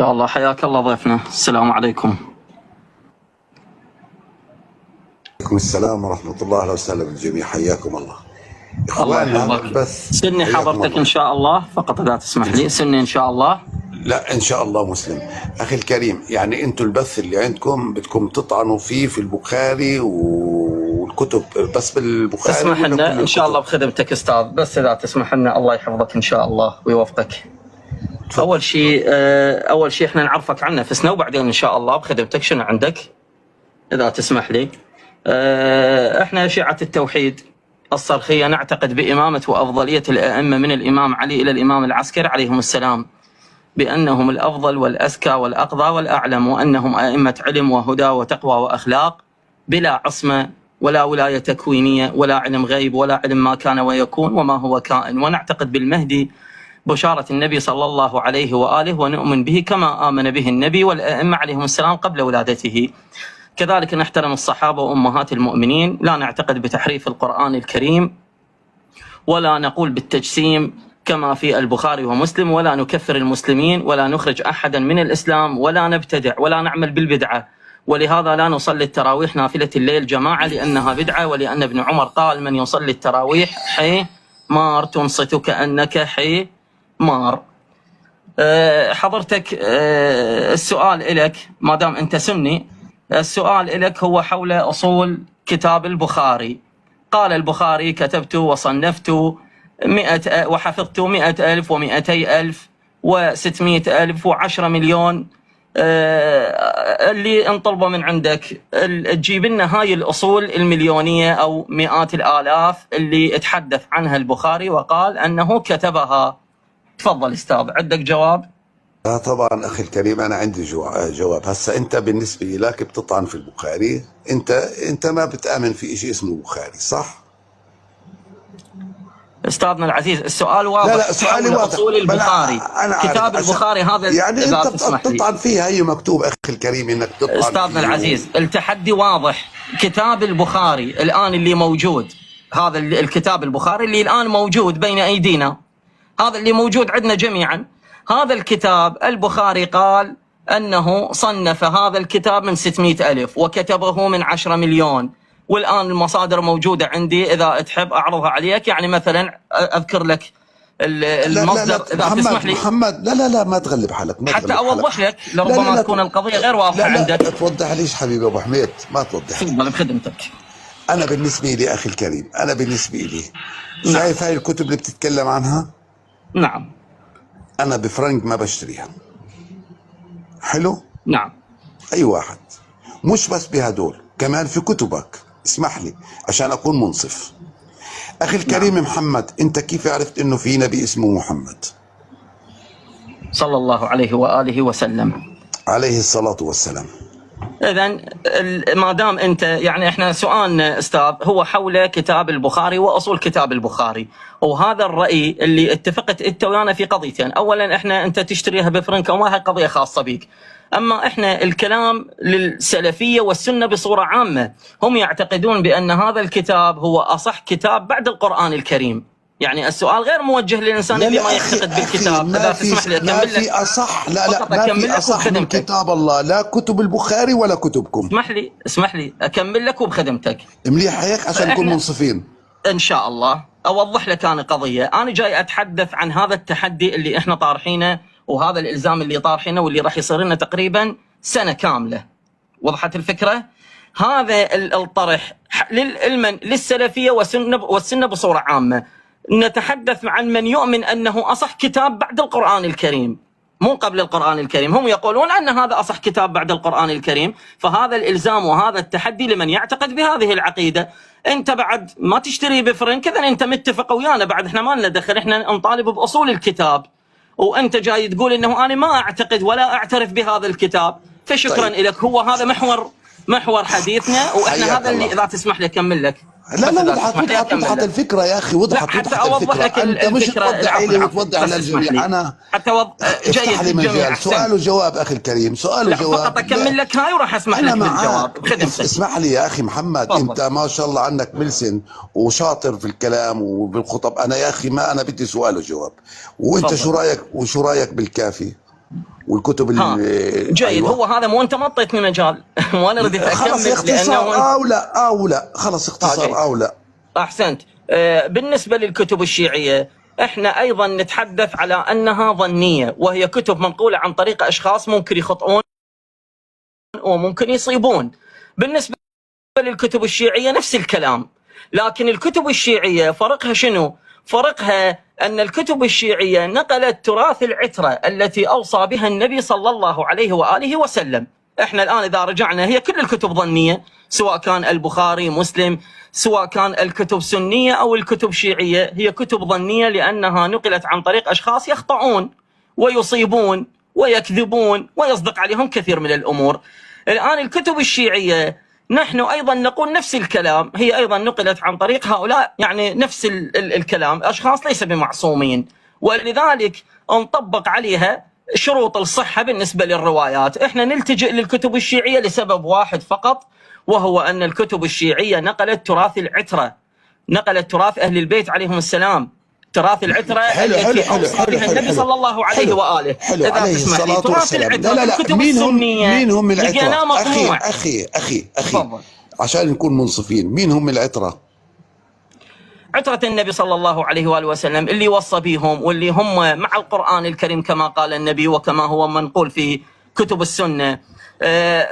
يا الله، حياك الله ضيفنا. السلام عليكم. عليكم السلام ورحمة الله. أهلا وسهلا بالجميع، حياكم الله. الله إخواننا هذا يحفظك. البث سني حياكم حضرتك الله. إن شاء الله، فقط إذا تسمح لي. سني إن شاء الله. لا إن شاء الله مسلم. أخي الكريم، يعني أنتم البث اللي عندكم بدكم تطعنوا فيه في البخاري والكتب، بس بالبخاري اسمح ولا لنا كل إن شاء الله الكتب؟ بخدمتك أستاذ، بس إذا تسمح لنا. الله يحفظك إن شاء الله ويوفقك. أول شيء إحنا نعرفك عن نفسنا، وبعدين إن شاء الله بخدمتك. شنو عندك إذا تسمح لي؟ إحنا شيعة التوحيد الصرخية نعتقد بإمامة وأفضلية الأئمة من الإمام علي إلى الإمام العسكري عليهم السلام، بأنهم الأفضل والأزكى والأقضى والأعلم، وأنهم أئمة علم وهدى وتقوى وأخلاق، بلا عصمة ولا ولاية تكوينية ولا علم غيب ولا علم ما كان ويكون وما هو كائن. ونعتقد بالمهدي بشارة النبي صلى الله عليه وآله، ونؤمن به كما آمن به النبي والأئمة عليهم السلام قبل ولادته. كذلك نحترم الصحابة وأمهات المؤمنين، لا نعتقد بتحريف القرآن الكريم، ولا نقول بالتجسيم كما في البخاري ومسلم، ولا نكفر المسلمين، ولا نخرج أحدا من الإسلام، ولا نبتدع ولا نعمل بالبدعة. ولهذا لا نصلي التراويح نافلة الليل جماعة لأنها بدعة، ولأن ابن عمر قال: من يصلي التراويح حمار تنصت كأنك حمار. حضرتك السؤال إلك، ما دام أنت سني، السؤال إلك هو حول أصول كتاب البخاري. قال البخاري: كتبت وصنفت وحفظت 100,000 و200,000 و600,000 و10 مليون. اللي انطلبه من عندك تجيب لنا هاي الأصول المليونية أو مئات الآلاف اللي اتحدث عنها البخاري وقال أنه كتبها. تفضل أستاذ، عندك جواب؟ طبعا أخي الكريم، أنا عندي جواب. هسا أنت بالنسبة لك بتطعن في البخاري، أنت ما بتآمن في شيء اسمه البخاري، صح؟ استاذنا العزيز، السؤال واضح. لا سؤالي واضح. اصول البخاري، أنا كتاب البخاري هذا يعني انت بتطعن فيها، هي مكتوب اخي الكريم انك تطعن. استاذنا العزيز، التحدي واضح. كتاب البخاري الان اللي موجود، هذا الكتاب البخاري اللي الان موجود بين ايدينا، هذا اللي موجود عندنا جميعا، هذا الكتاب البخاري قال انه صنف هذا الكتاب من 600,000 وكتبه من 10 مليون. والآن المصادر موجودة عندي، إذا تحب أعرضها عليك. يعني مثلا أذكر لك المصدر. لا إذا تسمح لي محمد، لا ما تغلب حالك، ما حتى تغلب أوضح حالك. لك، لربما تكون القضية غير واضحة عندك. لا توضح ليش حبيبي أبو حميد، ما توضح لي. تفضل بخدمتك. أنا بالنسبة لي أخي الكريم، أنا بالنسبة لي شايف هاي الكتب اللي بتتكلم عنها؟ نعم. أنا بفرنك ما بشتريها. حلو؟ نعم. أي واحد، مش بس بهدول، كمان في كتبك. اسمح لي عشان أكون منصف. أخي الكريم محمد، أنت كيف عرفت إنه في نبي اسمه محمد صلى الله عليه وآله وسلم؟ عليه الصلاة والسلام. إذن ما دام أنت، يعني إحنا سؤالنا أستاذ هو حول كتاب البخاري وأصول كتاب البخاري، وهذا الرأي اللي اتفقت أنت ويانا في قضيتين. أولا أنت تشتريها بفرنك وما هي قضية خاصة بك. أما إحنا الكلام للسلفية والسنة بصورة عامة، هم يعتقدون بأن هذا الكتاب هو أصح كتاب بعد القرآن الكريم. يعني السؤال غير موجه للإنسان اللي ما يعتقد بالكتاب. إذا تسمح لي أكمل لك. ما في أصح، لا ما في أصح من كتاب الله، لا كتب البخاري ولا كتبكم. اسمح لي أكمل لك وبخدمتك. مليح هيك عشان نكون منصفين إن شاء الله. أوضح لك أنا قضية. أنا جاي أتحدث عن هذا التحدي اللي إحنا طارحينه، وهذا الإلزام اللي طارحينه، واللي راح يصير لنا تقريبا سنة كاملة. وضحت الفكرة؟ هذا الطرح للسلفية والسنة بصورة عامة. نتحدث عن من يؤمن أنه أصح كتاب بعد القرآن الكريم، مو قبل القرآن الكريم. هم يقولون أن هذا أصح كتاب بعد القرآن الكريم. فهذا الإلزام وهذا التحدي لمن يعتقد بهذه العقيدة. أنت بعد ما تشتري بفرنك، إذن أنت متفق ويانا، بعد إحنا ما لنا دخل، إحنا نطالب بأصول الكتاب، وأنت جاي تقول إنه أنا ما أعتقد ولا أعترف بهذا الكتاب. فشكرا لك. هو هذا محور حديثنا، وإحنا هذا اللي إذا تسمح لي أكمل لك. لا وضحت الفكرة يا أخي، وضحت الفكرة. أنت مش توضح لي وتوضح للجميع. أنا افتح لي مجال سؤال وجواب أخي الكريم، سؤال وجواب. فقط أكمل لك هاي وراح أسمح لك بالجواب. اسمح لي يا أخي محمد، فضل. أنت ما شاء الله عنك ملسن وشاطر في الكلام وبالخطب. أنا يا أخي ما أنا بدي سؤال وجواب. وأنت فضل. شو رأيك بالكافي؟ والكتب جيد. أيوة. هو هذا، مو انت ما اعطيتني مجال وانا رديت اكمل. خلص اختصار او لا خلص اختصار او لا. احسنت. بالنسبه للكتب الشيعيه احنا ايضا نتحدث على انها ظنيه، وهي كتب منقوله عن طريق اشخاص ممكن يخطئون وممكن يصيبون. بالنسبه للكتب الشيعيه نفس الكلام، لكن الكتب الشيعيه فرقها شنو؟ فرقها أن الكتب الشيعية نقلت تراث العترة التي أوصى بها النبي صلى الله عليه وآله وسلم. احنا الآن إذا رجعنا هي كل الكتب ظنية، سواء كان البخاري، مسلم، سواء كان الكتب سنية أو الكتب شيعية، هي كتب ظنية لأنها نقلت عن طريق أشخاص يخطئون ويصيبون ويكذبون ويصدق عليهم كثير من الأمور. الآن الكتب الشيعية نحن أيضا نقول نفس الكلام، هي أيضا نقلت عن طريق هؤلاء، يعني نفس الكلام، أشخاص ليس بمعصومين، ولذلك نطبق عليها شروط الصحة بالنسبة للروايات. احنا نلتجئ للكتب الشيعية لسبب واحد فقط، وهو أن الكتب الشيعية نقلت تراث العترة، نقلت تراث أهل البيت عليهم السلام، تراث العترة التي أوصى بها النبي صلى الله عليه وآله. إذا عليه الصلاة والسلام. لا مين هم العترة؟ أخي عشان نكون منصفين، مين هم العترة؟ عترة النبي صلى الله عليه وآله وسلم اللي وصى بهم، واللي هم مع القرآن الكريم كما قال النبي وكما هو منقول في كتب السنة.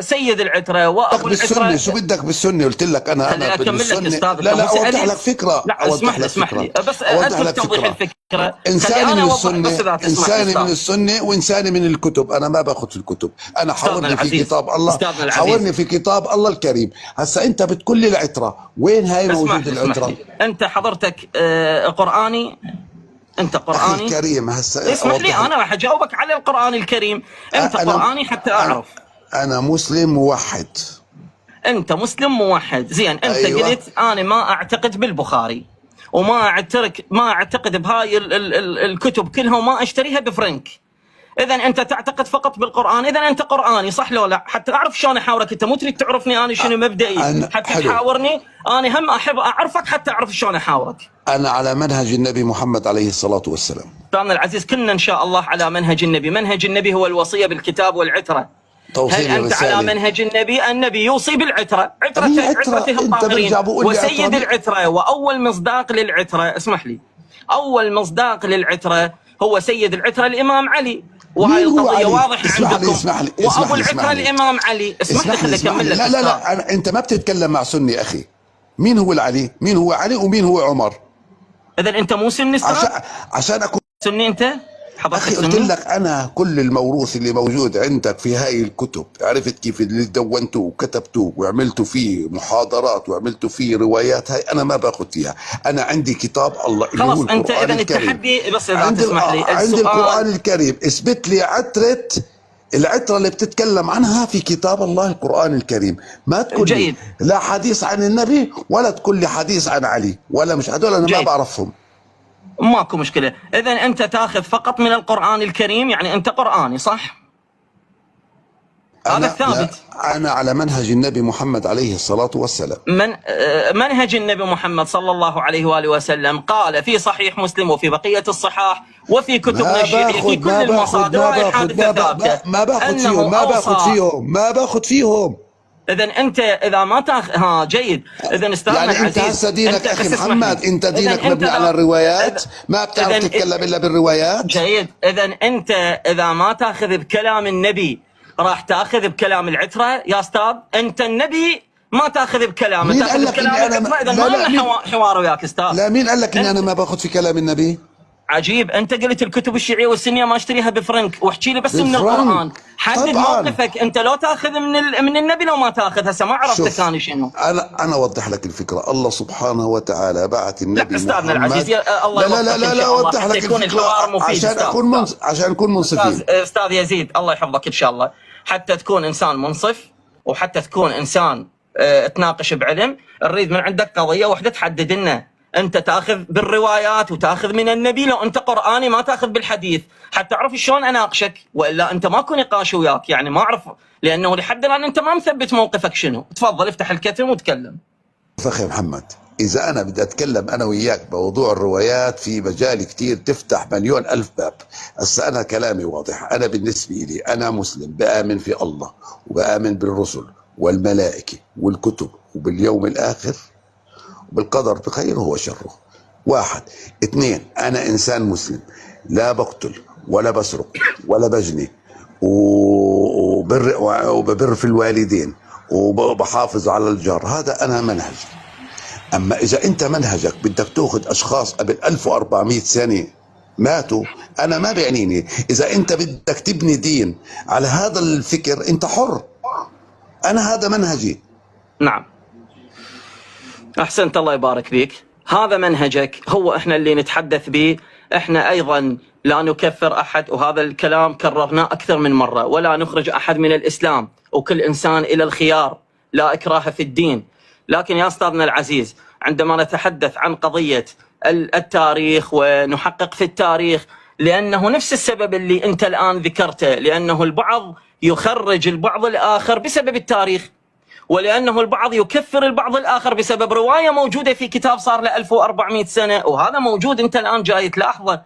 سيد العترة وأبو العترة. شو بدك بالسنة؟ قلت لك أنا بالسنة. لا أوضح لك فكرة. لا اسمح لي بس أدخل توضيح الفكرة. إنساني من السنة، إنساني من السنة وإنساني من الكتب. أنا ما باخذ في الكتب، أنا حاورني في كتاب الله، حاورني في كتاب الله الكريم. هسا أنت بتقول لي العترة، وين هاي موجود العترة؟ أنت حضرتك قرآني؟ أنت قرآني؟ أخي الكريم هسا اسمح لي، أنا راح أجاوبك على القرآن الكريم. أنت قرآني حتى أعرف. أنا مسلم موحد. أنت مسلم موحد، زين. أنت أيوة. قلت أنا ما أعتقد بالبخاري وما أعتقد بهاي الكتب كلها وما أشتريها بفرنك. إذا أنت تعتقد فقط بالقرآن، إذا أنت قرآني صح لو لا؟ حتى أعرف شلون أحاورك، أنت مو تريد تعرفني أنا شنو مبدئي حتى تحاورني، أنا هم أحب أعرفك حتى أعرف شلون أحاورك. أنا على منهج النبي محمد عليه الصلاة والسلام. أستاذنا العزيز كلنا إن شاء الله على منهج النبي. منهج النبي هو الوصية بالكتاب والعترة. هل أنت على منهج النبي؟ النبي يوصي بالعترة، عترته الطاهرين، وسيد العترة وأول مصداق للعترة. اسمح لي، أول مصداق للعترة هو سيد العترة الإمام علي، وهاي القضية واضحة عندكم. وأبو العترة الإمام علي. اسمح لي خليني أكمل لك. لا أنت ما بتتكلم مع سني أخي. مين هو العلي؟ مين هو علي ومين هو عمر؟ إذا أنت مو سني. عشان أكون سني أنت؟ أخي قلت لك أنا كل الموروث اللي موجود عندك في هاي الكتب عرفت كيف اللي دونته وكتبته وعملته فيه محاضرات وعملته فيه روايات، هاي أنا ما باخذ فيها. أنا عندي كتاب الله اللي خلاص هو أنت إذا التحدي بس إذا تسمح لي. عندي القرآن الكريم، اثبت لي العترة اللي بتتكلم عنها في كتاب الله القرآن الكريم. ما تقول لي لا حديث عن النبي ولا تقول لي حديث عن علي، ولا مش هدول أنا ما بعرفهم. ماكو مشكلة. إذا أنت تاخذ فقط من القرآن الكريم، يعني أنت قرآني صح؟ هذا الثابت. أنا على منهج النبي محمد عليه الصلاة والسلام. منهج النبي محمد صلى الله عليه وآله وسلم قال في صحيح مسلم وفي بقية الصحاح وفي كتبنا الشيعية في كل المصادر وهي حادثة ثابتة. ما باخذ فيهم. إذا أنت إذا ما تاخذ جيد. إذا استاذنا يعني أنت هسه دينك أخي محمد، أنت دينك مبني على الروايات، ما بتعرف تتكلم إلا بالروايات. جيد. إذا أنت إذا ما تاخذ بكلام النبي راح تاخذ بكلام العترة يا أستاذ. أنت النبي ما تاخذ بكلامه، تاخذ بكلام العترة. إذا ما لنا حوار وياك أستاذ. لا مين قال لك إن أنا ما باخذ في كلام النبي؟ عجيب. انت قلت الكتب الشيعيه والسنيه ما اشتريها بفرنك، واحكي لي بس من القران. حدد موقفك انت، لو تاخذ من النبي لو ما تاخذ. هسه ما عرفت انا شنو. انا اوضح لك الفكره. الله سبحانه وتعالى بعث النبي. لا استاذنا العزيز الله لا اوضح لك الفكره عشان نكون منصفين. استاذ يزيد الله يحفظك ان شاء الله، حتى تكون انسان منصف وحتى تكون انسان تناقش بعلم، نريد من عندك قضيه واحده تحدد لنا. انت تاخذ بالروايات وتاخذ من النبي، لو انت قراني ما تاخذ بالحديث، حتى اعرف شلون اناقشك، والا انت ماكو نقاش وياك. يعني ما اعرف، لانه لحد الان انت ما مثبت موقفك شنو. تفضل افتح الكتم وتكلم. اخي محمد، إذا أنا بدي أتكلم أنا وياك بموضوع الروايات في مجال كتير تفتح مليون ألف باب. هسا أنا كلامي واضح. أنا بالنسبة لي أنا مسلم بآمن في الله وبآمن بالرسل والملائكة والكتب وباليوم الآخر وبالقدر بخيره وشره. واحد. اثنين، أنا إنسان مسلم لا بقتل ولا بسرق ولا بجني وببر في الوالدين وبحافظ على الجار. هذا أنا منهج. أما إذا أنت منهجك بدك تأخذ أشخاص قبل 1400 سنة ماتوا، أنا ما بيعنيني. إذا أنت بدك تبني دين على هذا الفكر أنت حر، أنا هذا منهجي. نعم، أحسنت، الله يبارك فيك. هذا منهجك، هو إحنا اللي نتحدث به. إحنا أيضا لا نكفر أحد، وهذا الكلام كررناه أكثر من مرة، ولا نخرج أحد من الإسلام، وكل إنسان إلى الخيار، لا إكراه في الدين. لكن يا أستاذنا العزيز، عندما نتحدث عن قضية التاريخ ونحقق في التاريخ، لأنه نفس السبب اللي أنت الآن ذكرته، لأنه البعض يخرج البعض الآخر بسبب التاريخ، ولأنه البعض يكفر البعض الآخر بسبب رواية موجودة في كتاب صار له 1400 سنة، وهذا موجود أنت الآن جاي تلاحظه.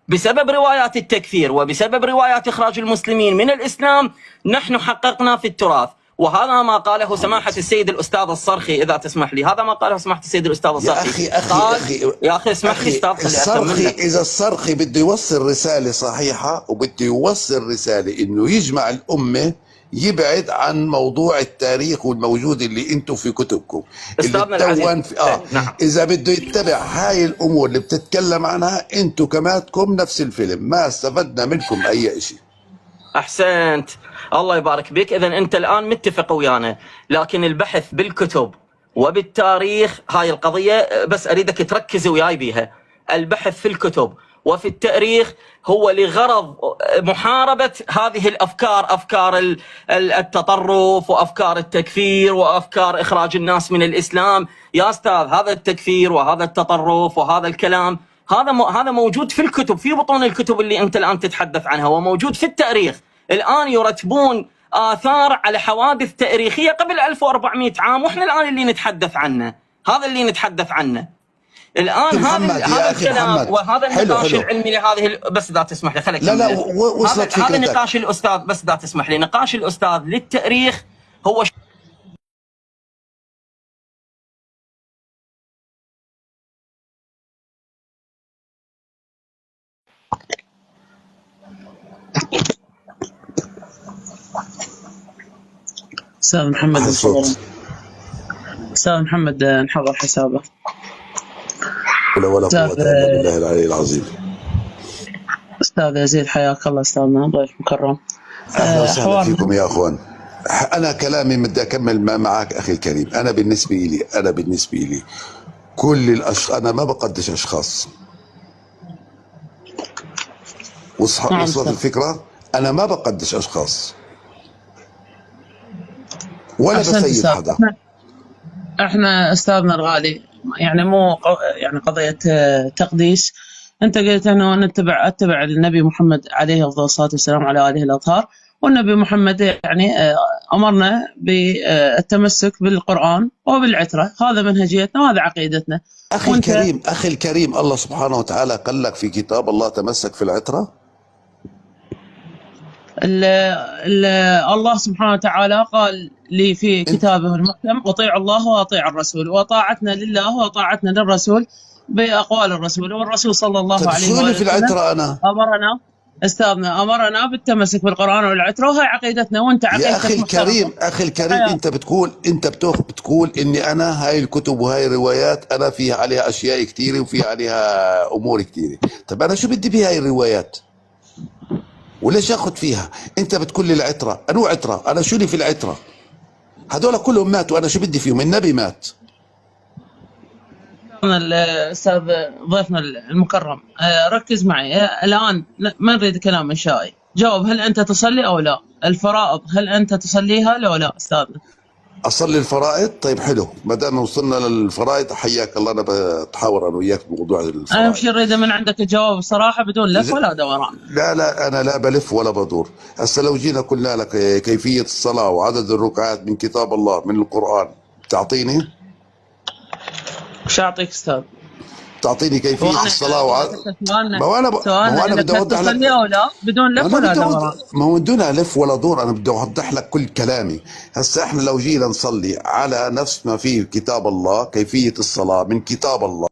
بسبب روايات التكفير وبسبب روايات إخراج المسلمين من الإسلام نحن حققنا في التراث. وهذا ما قاله سماحة السيد الأستاذ الصرخي، إذا تسمح لي، هذا ما قاله سماحة السيد الأستاذ الصرخي. يا أخي اسمح لي أستاذ، الصرخي إذا الصرخي بده يوصل رسالة صحيحة وبده يوصل رسالة إنه يجمع الأمة، يبعد عن موضوع التاريخ والموجود اللي انتم في كتبكم استاذنا العزيز. نعم. اذا بده يتبع هاي الامور اللي بتتكلم عنها، انتم كماتكم نفس الفيلم، ما استفدنا منكم اي شيء. احسنت، الله يبارك بك. اذا انت الان متفق ويانا، لكن البحث بالكتب وبالتاريخ هاي القضيه بس اريدك تركز وياي بيها. البحث في الكتب وفي التاريخ هو لغرض محاربة هذه الأفكار، أفكار التطرف وأفكار التكفير وأفكار إخراج الناس من الإسلام. يا أستاذ، هذا التكفير وهذا التطرف وهذا الكلام هذا موجود في الكتب، في بطون الكتب اللي أنت الآن تتحدث عنها، وموجود في التاريخ. الآن يرتبون آثار على حوادث تاريخية قبل 1400 عام، وإحنا الآن اللي نتحدث عنه، هذا اللي نتحدث عنه الآن. هذا الكلام وهذا النقاش العلمي لهذه بس إذا تسمح لي خليك. لا وصلت هذا نقاش الأستاذ، بس إذا تسمح لي، نقاش الأستاذ للتاريخ هو أستاذ محمد أستاذ محمد نحضر حسابه. ولا قوة إلا بالله العلي العظيم. أستاذ يزيد حياك الله أستاذنا، ضيف مكرم. أهلا وسهلا فيكم يا أخوان. أنا كلامي بدي أكمل معك أخي الكريم. أنا بالنسبة لي كل أنا ما بقدش أشخاص. وصلت الفكرة؟ أنا ما بقدش أشخاص ولا بسيد حدا. احنا أستاذنا الغالي يعني مو يعني قضية تقديس. أنت قلت أنه أتبع النبي محمد عليه أفضل الصلاة والسلام على آله الأطهار، والنبي محمد يعني أمرنا بالتمسك بالقرآن وبالعترة. هذا منهجيتنا وهذا عقيدتنا. أخي الكريم الله سبحانه وتعالى قال لك في كتاب الله تمسك في العترة. الله سبحانه وتعالى قال لي في كتابه المحكم: أطيعوا الله وأطيعوا الرسول. وطاعتنا لله وطاعتنا للرسول بأقوال الرسول، والرسول صلى الله عليه وسلم في العترة أنا أمرنا بالتمسك بالقرآن والعترة، وهي عقيدتنا. وأنت عقيدتك يا أخي الكريم أنت بتقول إني أنا هاي الكتب وهاي الروايات أنا فيها عليها أشياء كثيرة وفيها عليها أمور كثيرة. طب أنا شو بدي بهاي الروايات؟ وليش اخذ فيها؟ انت بتقول لي العتره، انو عتره؟ انا شو لي في العتره؟ هذول كلهم ماتوا، انا شو بدي فيهم؟ النبي مات. الاستاذ ضيفنا المكرم ركز معي الان، ما نريد كلام انشائي. جاوب، هل انت تصلي او لا؟ الفرائض هل انت تصليها لو لا استاذنا؟ اصلي الفرائض؟ طيب حلو، ما دام وصلنا للفرائض حياك الله، انا بتحاور انا وياك بموضوع الفرائض. انا مش اريد من عندك جواب بصراحه بدون لف ولا دوران. لا انا لا بلف ولا بدور. هسه لو جينا قلنا لك كيفيه الصلاه وعدد الركعات من كتاب الله من القران، بتعطيني؟ وش اعطيك استاذ؟ تعطيني كيفيه وانا الصلاه سؤالنا ما هو انا سؤالنا بدي انك هل اوضح لك. تصلي او لا بدون ما لف انا ولا بدي دوران. ما هو بدون لف ولا دور، انا بدي اوضح لك كل كلامي. هسا احنا لو جينا نصلي على نفس ما فيه كتاب الله، كيفيه الصلاه من كتاب الله